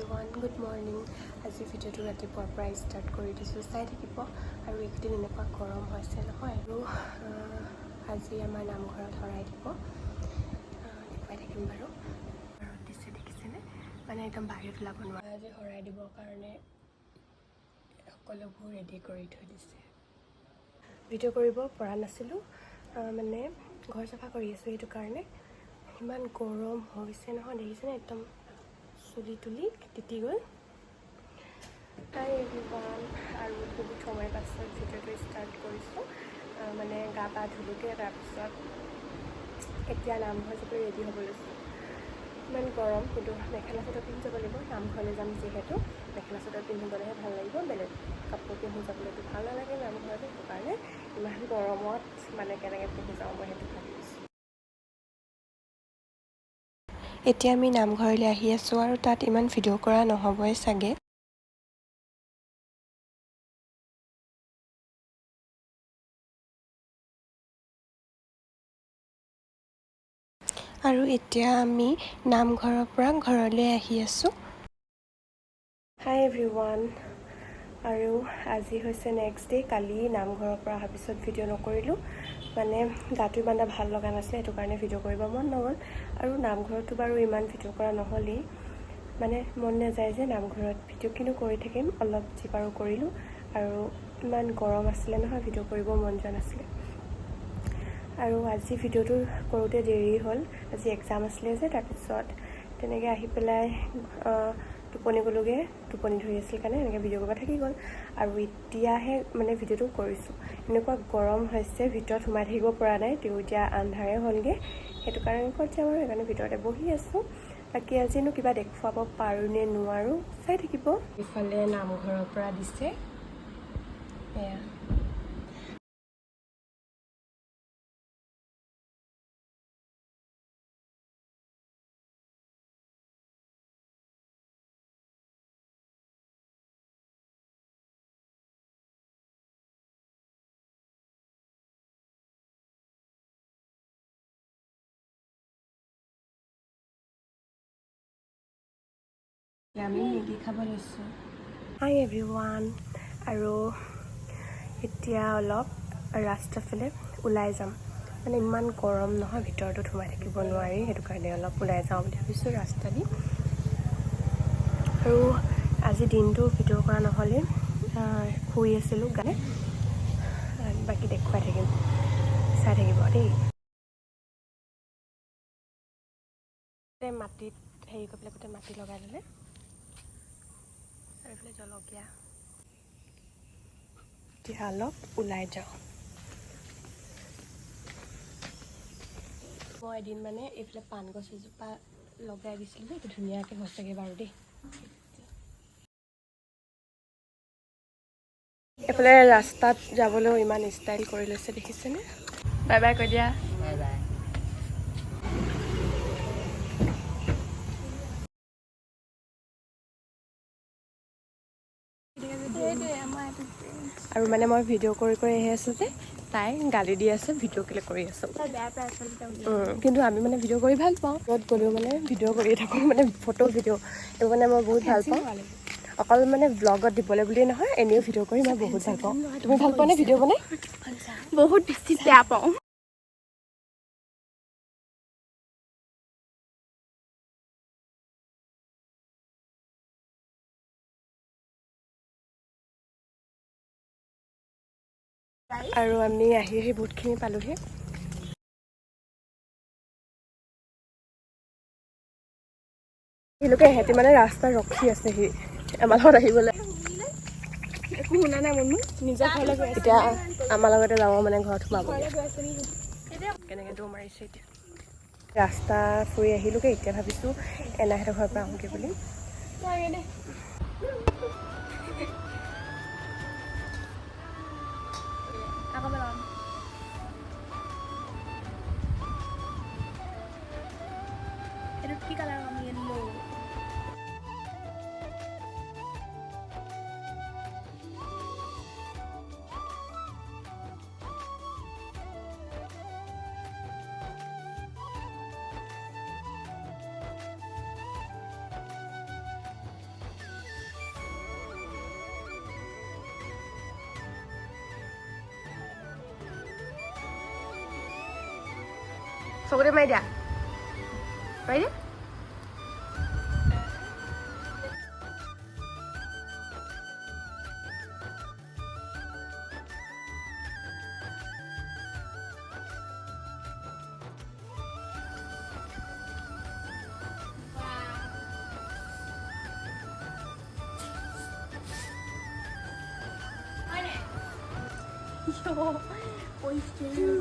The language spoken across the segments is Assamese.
Everyone good morning. আজি ভিডিঅ'টো ৰাতিপুৱাৰ পৰাই ষ্টাৰ্ট কৰি দিছোঁ, চাই থাকিব। আৰু এইকেইদিন এনেকুৱা গৰম হৈছে নহয়, আৰু আজি আমাৰ নামঘৰত শৰাই দিব, দেখুৱাই থাকিম বাৰু। ৰ'দ দিছে দেখিছেনে, মানে একদম বাহিৰত ওলাব নোৱাৰে। আজি শৰাই দিবৰ কাৰণে সকলোবোৰ ৰেডি কৰি থৈ দিছে। ভিডিঅ' কৰিব পৰা নাছিলোঁ, মানে ঘৰ চাফা কৰি আছোঁ, সেইটো কাৰণে। ইমান গৰম হৈছে নহয়, দেখিছেনে, একদম চুলি তুলি তিতি গ'ল। তাই আৰু বহুত সময় পাছত ভিডিঅ'টো ষ্টাৰ্ট কৰিছোঁ, মানে গা পা ধুলোগৈ, তাৰপিছত এতিয়া নামঘৰ যাবলৈ ৰেডি হ'ব লৈছোঁ। ইমান গৰম, কিন্তু মেখেলা চাদৰ পিন্ধি যাব লাগিব, নামঘৰলৈ যাম যিহেতু। মেখেলা চাদৰ পিন্ধিবলৈহে ভাল লাগিব, বেলেগ কাপোৰ পিন্ধি যাবলৈতো ভাল নালাগে নামঘৰলৈ, সেইটো কাৰণে ইমান গৰমত মানে কেনেকৈ পিন্ধি যাওঁ মই সেইটো ভাবি আছোঁ। এতিয়া আমি নামঘৰলৈ আহি আছোঁ, আৰু তাত ইমান ভিডিঅ' কৰা নহ'বই চাগে। আৰু এতিয়া আমি নামঘৰৰ পৰা ঘৰলৈ আহি আছোঁ। হাই এভৰিৱান, আৰু আজি হৈছে নেক্সট ডে'। কালি নামঘৰৰ পৰা অহাৰ পিছত ভিডিঅ' নকৰিলোঁ, মানে গাটো ইমান এটা ভাল লগা নাছিলে, সেইটো কাৰণে ভিডিঅ' কৰিব মন নগ'ল। আৰু নামঘৰতো বাৰু ইমান ভিডিঅ' কৰা নহ'লেই, মানে মন নাযায় যে নামঘৰত ভিডিঅ' কিনো কৰি থাকিম, অলপ যি পাৰোঁ কৰিলোঁ। আৰু ইমান গৰম আছিলে নহয়, ভিডিঅ' কৰিব মন যোৱা নাছিলে। আৰু আজি ভিডিঅ'টো কৰোঁতে দেৰি হ'ল, আজি এক্সাম আছিলে যে, তাৰপিছত তেনেকৈ আহি পেলাই টোপনি গ'লোগৈ, টোপনি ধৰি আছিল কাৰণে এনেকৈ ভিডিঅ' কৰিব থাকি গ'ল। আৰু এতিয়াহে মানে ভিডিঅ'টো কৰিছোঁ। এনেকুৱা গৰম হৈছে, ভিতৰত সোমাই থাকিব পৰা নাই, তেওঁ এতিয়া আন্ধাৰে হ'লগৈ, সেইটো কাৰণে ক'ত যাম আৰু, সেইকাৰণে ভিতৰতে বহি আছোঁ। বাকী আজিনো কিবা দেখুৱাব পাৰোঁ নে নোৱাৰোঁ, চাই থাকিব। ইফালে নামঘৰৰ পৰা দিছে, এয়া আমি মেগী খাব লৈছোঁ। হাই এভৰিৱান, আৰু এতিয়া অলপ ৰাস্তাৰ ফালে ওলাই যাম, মানে ইমান গৰম নহয়, ভিতৰতো সোমাই থাকিব নোৱাৰি, সেইটো কাৰণে অলপ ওলাই যাওঁ বুলি ভাবিছোঁ ৰাস্তা দি। আৰু আজি দিনটো ভিডিঅ' কৰা নহ'লে, শুই আছিলোঁ গানে। বাকী দেখুৱাই থাকিম, চাই থাকিব দেই। মাটিত হেৰি কৰি পেলাই গোটেই মাটি লগাই ল'লে, আৰু এইফালে জলকীয়া। এতিয়া অলপ ওলাই যাওঁ। মই এদিন মানে এইফালে পাণ গছ এজোপা লগাই দিছিলোঁ, এইটো ধুনীয়াকৈ হৈছেগৈ বাৰু দেই। এইফালে ৰাস্তাত যাবলৈও ইমান ষ্টাইল কৰি লৈছে, দেখিছেনে? বাই বাই কৈ দিয়া। Bye bye. আৰু মানে মই ভিডিঅ' কৰি আহি আছোঁ যে, তাই গালি দি আছে, ভিডিঅ' কেলৈ কৰি আছোঁ। কিন্তু আমি মানে ভিডিঅ' কৰি ভাল পাওঁ, য'ত গ'লেও মানে ভিডিঅ' কৰিয়ে থাকোঁ, মানে ফটো ভিডিঅ' এইবোৰ মানে মই বহুত ভাল পাওঁ। অকল মানে ব্লগত দিবলৈ বুলিয়েই নহয়, এনেও ভিডিঅ' কৰি মই বহুত ভাল পাওঁ। তুমি ভাল পোৱা নে ভিডিঅ' বনাই? বহুত বেছি বেয়া পাওঁ। আৰু আমি আহি বহুতখিনি পালোহি। সেইলোকে এহেঁতি মানে ৰাস্তা ৰখি আছেহি আমাৰ লগত আহিবলৈ। একো শুনা নাই মনো, নিজৰ ঘৰলৈ গৈ আছে। এতিয়া আমাৰ লগতে যাব, মানে ঘৰত সোমাব। কেনেকৈ দৌৰ মাৰিছে এতিয়া। ৰাস্তা ফুৰি আহিলোঁগৈ, এতিয়া ভাবিছোঁ এনাহঁতৰ ঘৰৰ পৰা আহোঁগৈ বুলি। এইটো কি কালাৰ আমি য়েল্লো। চকুতে মাৰি দিয়া মাৰি দিয়া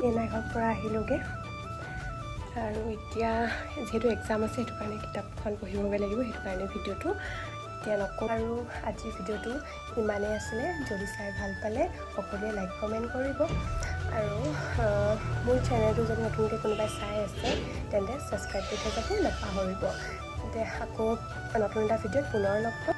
এনাঘৰৰ পৰা আহিলোগৈ আৰু এতিয়া যিহেতু এক্সাম আছে সেইটো কাৰণে কিতাপখন পঢ়িবগৈ লাগিব সেইটো কাৰণে ভিডিঅ'টো এতিয়া নকওঁ আৰু আজিৰ ভিডিঅ'টো ইমানেই আছিলে যদি চাই ভাল পালে সকলোৱে লাইক কমেণ্ট কৰিব আৰু মোৰ চেনেলটো যদি নতুনকৈ কোনোবাই চাই আছে তেন্তে ছাবস্ক্ৰাইব কৰি থৈ যাব নাপাহৰিব তেন্তে আকৌ নতুন এটা ভিডিঅ'ত পুনৰ লগ পাম